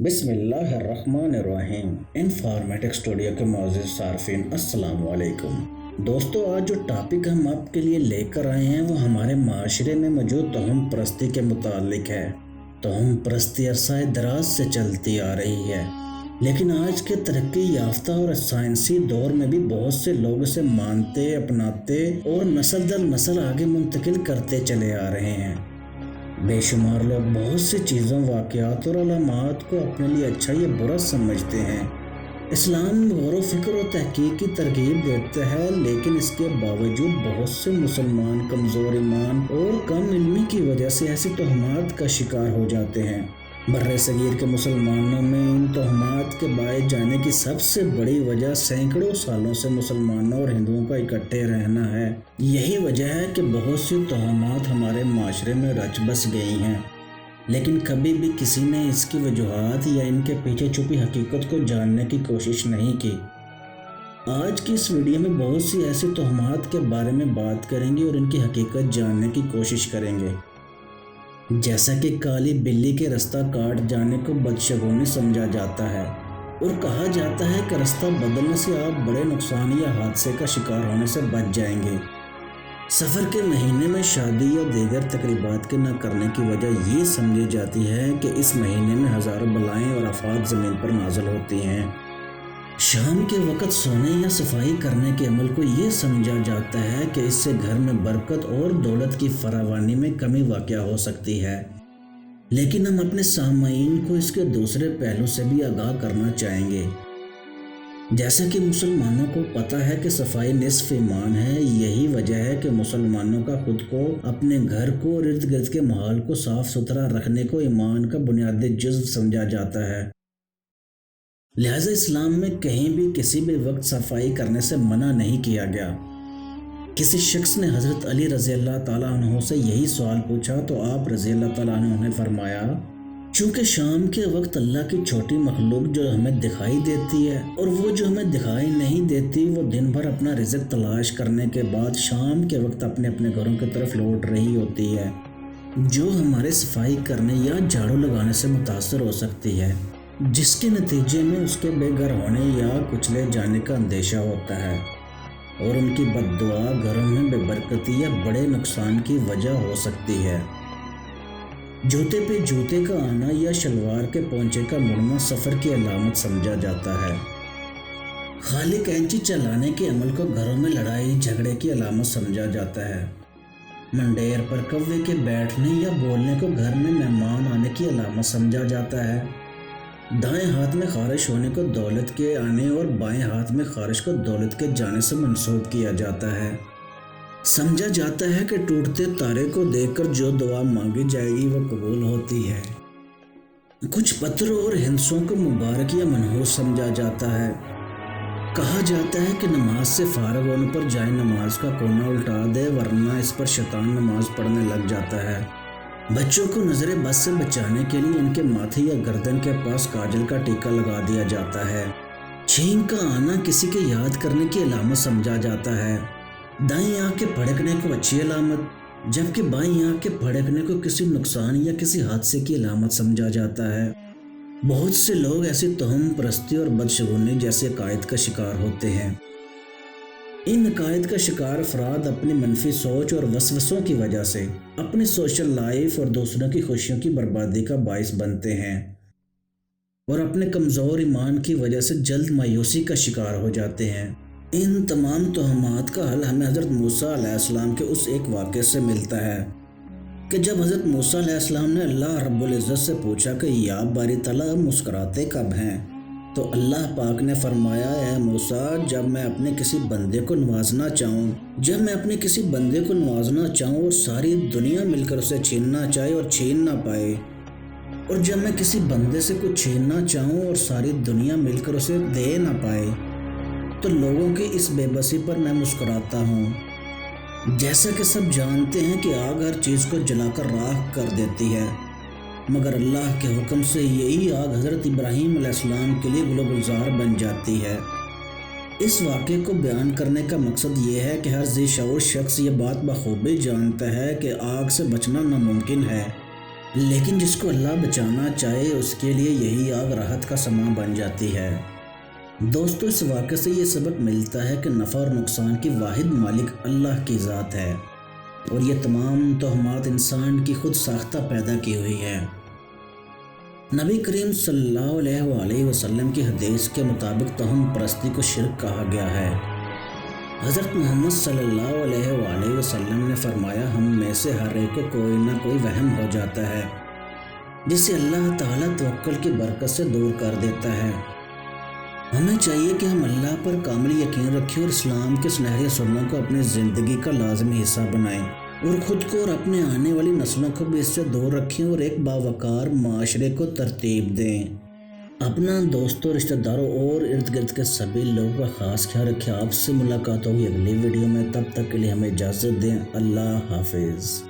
बिस्मिल्लाहिर्रहमानिर्रहीम। Informatic studio के मौजूद सार्फिन अस्सलाम वालेकुम। दोस्तों, आज जो टॉपिक हम आपके लिए लेकर आए हैं वो हमारे माशरे में मौजूद तोहम परस्ती के मुतालिक है। तोहम परस्ती अरसाए दराज से चलती आ रही है, लेकिन आज के तरक्की याफ्ता और साइंसी दौर में भी बहुत से लोग इसे मानते, अपनाते और नस्ल दर नस्ल आगे मुंतकिल करते चले आ रहे हैं। बेशुमार लोग बहुत सी चीज़ों, वाक़यात और अलामात को अपने लिए अच्छा या बुरा समझते हैं। इस्लाम गौर व फिक्र और तहकीक की तरगीब देता है, लेकिन इसके बावजूद बहुत से मुसलमान कमज़ोर ईमान और कम इल्मी की वजह से ऐसी तोहमात का शिकार हो जाते हैं। बर्रे सगीर के मुसलमानों में इन तोहमात के बाए जाने की सबसे बड़ी वजह सैकड़ों सालों से मुसलमानों और हिंदुओं का इकट्ठे रहना है। यही वजह है कि बहुत सी तोहमात हमारे माशरे में रच बस गई हैं, लेकिन कभी भी किसी ने इसकी वजूहात या इनके पीछे छुपी हकीकत को जानने की कोशिश नहीं की। आज की इस वीडियो में बहुत सी ऐसी तोहमात के बारे में बात करेंगे और इनकी हकीकत जानने की कोशिश करेंगे। जैसा कि काली बिल्ली के रास्ता काट जाने को बदशगुनी समझा जाता है और कहा जाता है कि रास्ता बदलने से आप बड़े नुकसान या हादसे का शिकार होने से बच जाएंगे। सफ़र के महीने में शादी या दीगर तकरीबात के न करने की वजह ये समझी जाती है कि इस महीने में हज़ारों बलाएं और आफात ज़मीन पर नाज़िल होती हैं। शाम के वक़्त सोने या सफाई करने के अमल को ये समझा जाता है कि इससे घर में बरकत और दौलत की फरावानी में कमी वाक़या हो सकती है। लेकिन हम अपने सामाईन को इसके दूसरे पहलू से भी आगाह करना चाहेंगे। जैसा कि मुसलमानों को पता है कि सफाई निस्फ ईमान है, यही वजह है कि मुसलमानों का खुद को, अपने घर को और इर्द गिर्द के माहौल को साफ सुथरा रखने को ईमान का बुनियादी जुज़्व समझा जाता है। लिहाजा इस्लाम में कहीं भी किसी भी वक्त सफाई करने से मना नहीं किया गया। किसी शख्स ने हज़रत अली रज़ी अल्लाह ताला अन्हु से यही सवाल पूछा तो आप रज़ी अल्लाह ताला अन्हु ने फरमाया, चूँकि शाम के वक्त अल्लाह की छोटी मखलूक जो हमें दिखाई देती है और वो जो हमें दिखाई नहीं देती, वो दिन भर अपना रिज़्क तलाश करने के बाद शाम के वक्त अपने अपने घरों की तरफ लौट रही होती है, जो हमारे सफाई करने या झाड़ू लगाने से मुतासर हो सकती है, जिसके नतीजे में उसके बेघर होने या कुचले जाने का अंदेशा होता है और उनकी बद्दुआ घरों में बेबरकती या बड़े नुकसान की वजह हो सकती है। जूते पे जूते का आना या शलवार के पोंचे का मुड़ना सफ़र की अलामत समझा जाता है। खाली कैंची चलाने के अमल को घरों में लड़ाई झगड़े की अलामत समझा जाता है। मंडेर पर कौवे के बैठने या बोलने को घर में मेहमान आने की अलामत समझा जाता है। दाएं हाथ में खारिश होने को दौलत के आने और बाएं हाथ में खारिश को दौलत के जाने से मंसूब किया जाता है। समझा जाता है कि टूटते तारे को देखकर जो दुआ मांगी जाएगी वो कबूल होती है। कुछ पत्रों और हिंसों को मुबारक या मनहूस समझा जाता है। कहा जाता है कि नमाज से फारग होने पर जाए नमाज का कोना उल्टा दे, वरना इस पर शैतान नमाज पढ़ने लग जाता है। बच्चों को नजर बद से बचाने के लिए इनके माथे या गर्दन के पास काजल का टीका लगा दिया जाता है। छींक का आना किसी के याद करने की अलामत समझा जाता है। दाईं आंख के फड़कने को अच्छी अलामत, जबकि बाईं आंख के फड़कने को किसी नुकसान या किसी हादसे की अलामत समझा जाता है। बहुत से लोग ऐसी तोहम परस्ती और बदशगुनी जैसे अकायद का शिकार होते हैं। इन अकायद का शिकार अफराद अपनी मनफी सोच और वसवसों की वजह से अपनी सोशल लाइफ और दूसरों की खुशियों की बर्बादी का बाइस बनते हैं और अपने कमज़ोर ईमान की वजह से जल्द मायूसी का शिकार हो जाते हैं। इन तमाम तोहमात का हल हमें हज़रत मूसा अलैहिस्सलाम के उस एक वाक़े से मिलता है कि जब हज़रत मूसा अलैहिस्सलाम ने अल्लाह रब्बुल इज़्ज़त से पूछा कि या बारी तआला मुस्कुराते कब हैं, तो अल्लाह पाक ने फरमाया, ऐ मूसा, जब मैं अपने किसी बंदे को नवाजना चाहूँ और सारी दुनिया मिलकर उसे छीनना चाहे और छीन ना पाए, और जब मैं किसी बंदे से कुछ छीनना चाहूँ और सारी दुनिया मिलकर उसे दे ना पाए, तो लोगों की इस बेबसी पर मैं मुस्कुराता हूँ। जैसा कि सब जानते हैं कि आग हर चीज़ को जलाकर राख कर देती है, मगर अल्लाह के हुक्म से यही आग हज़रत इब्राहीम अलैहिस्सलाम के लिए गुलजार बन जाती है। इस वाक़े को बयान करने का मकसद ये है कि हर ज़ी शऊर शख्स ये बात बखूबी जानता है कि आग से बचना नामुमकिन है, لیکن جس کو اللہ بچانا چاہے اس کے لیے یہی آگ راحت کا سامان بن جاتی ہے۔ دوستو، اس واقعے سے یہ سبق ملتا ہے کہ نفع اور نقصان کی واحد مالک اللہ کی ذات ہے، اور یہ تمام توہمات انسان کی خود ساختہ پیدا کی ہوئی ہے۔ نبی کریم صلی اللہ علیہ وآلہ وسلم کی حدیث کے مطابق توہم پرستی کو شرک کہا گیا ہے۔ حضرت محمد صلی اللہ علیہ وآلہ وسلم نے فرمایا، ہم میں سے ہر ایک کو کوئی نہ کوئی وہم ہو جاتا ہے جسے اللہ تعالیٰ توکل کی برکت سے دور کر دیتا ہے۔ ہمیں چاہیے کہ ہم اللہ پر کامل یقین رکھیں اور اسلام کے سنہرے اصولوں کو اپنی زندگی کا لازمی حصہ بنائیں، اور خود کو اور اپنے آنے والی نسلوں کو بھی اس سے دور رکھیں اور ایک باوقار معاشرے کو ترتیب دیں۔ اپنا دوستوں، رشتہ داروں اور ارد گرد کے سبھی لوگوں کا خاص خیال رکھیں۔ آپ سے ملاقات ہوگی اگلی ویڈیو میں، تب تک کے لیے ہمیں اجازت دیں۔ اللہ حافظ۔